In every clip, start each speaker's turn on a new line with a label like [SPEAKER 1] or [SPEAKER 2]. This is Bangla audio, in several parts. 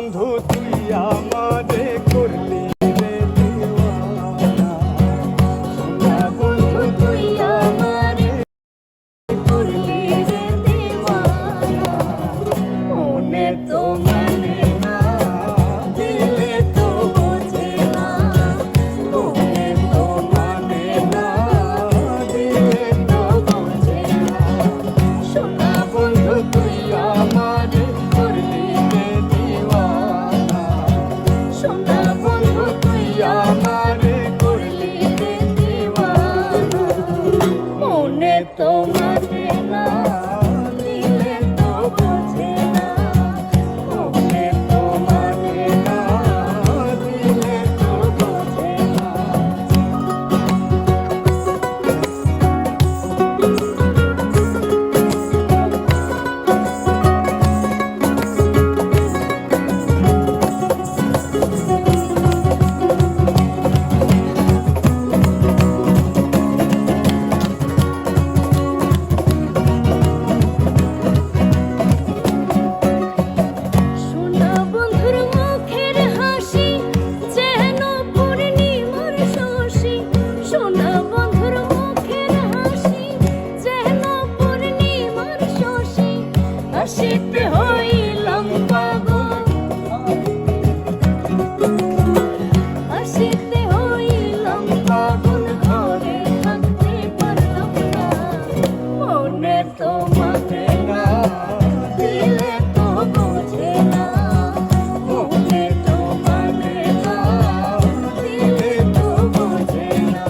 [SPEAKER 1] বন্ধু তুই আমারে করলি রে দিওয়ানা, সোনা বন্ধু তুই আমারে করলি রে দিওয়ানা। মনে তো মানে না, দিলে তো বোঝে না, মনে তো মানে না, দিলে তো বোঝে না। সোনা বন্ধু তুই আমারে করলি রে দিওয়ানা, সোনা বন্ধু তুই আমারে করলি রে দিওয়ানা। মনে তো মানে না, দিলে তো বোঝে না, মনে তো মানে না, দিলে তো বোঝে না। সোনা বন্ধুর মুখের হাসি যেন পূর্ণিমার শশী, সোনা বন্ধুর মুখের হাসি যেন পূর্ণিমার শশী। হাসিতে হইলাম পাগল, হাসিতে হইলাম পাগল, ঘরে থাকতে পারলাম না। মনে তো মানে না, দিলে তো বোঝে না, মনে তো মানে না, দিলে তো বোঝে না।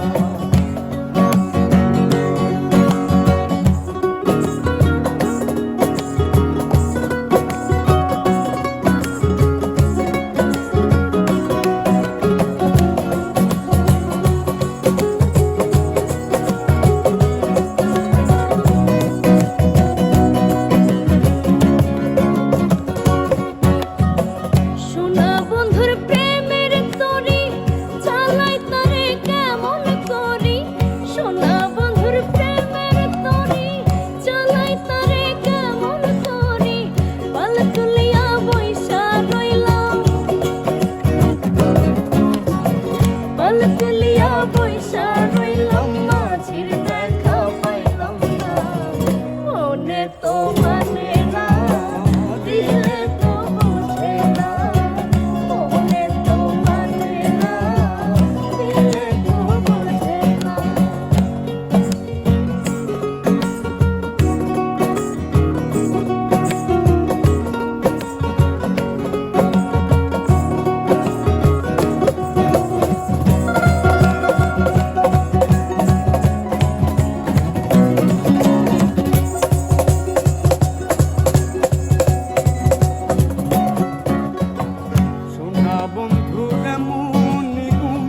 [SPEAKER 1] সোনা বন্ধুর প্রেমের তরি জ্বালাই তারে কেমন করি, সোনা বন্ধুর প্রেমের তরি জ্বালাই তারে কেমন করি। পাল তুলিয়া বইসা রইলাম, পাল তুলিয়া বইসা রইলাম, মাঝির দেখা পাইলাম না। মনে তো মানে না, দিলে তো বোঝে না, মনে তো মানে না, দিলে তো বোঝে না। সোনা বন্ধুর এমন গুণ,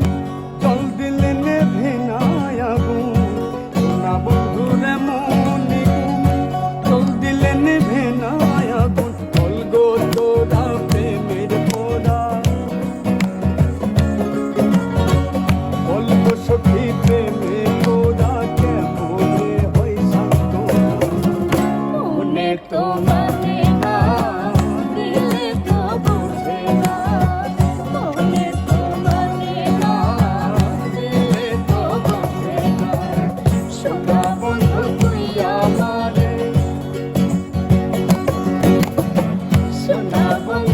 [SPEAKER 1] জল দিলে নেভে না আগুন। সোনা বন্ধুর এমন গুণ, জল দিলে নেভে না আগুন। বল গো তোরা প্রেমের পোড়া, বল গো সখী প্রেমে পোড়া, কেমনে হয় শান্ত। মনে তো মানে না, দিলে তো বোঝে না, মনে তো মানে না, দিলে তো বোঝে না। সোনা বন্ধু তুই আমারে, সোনা বন্ধু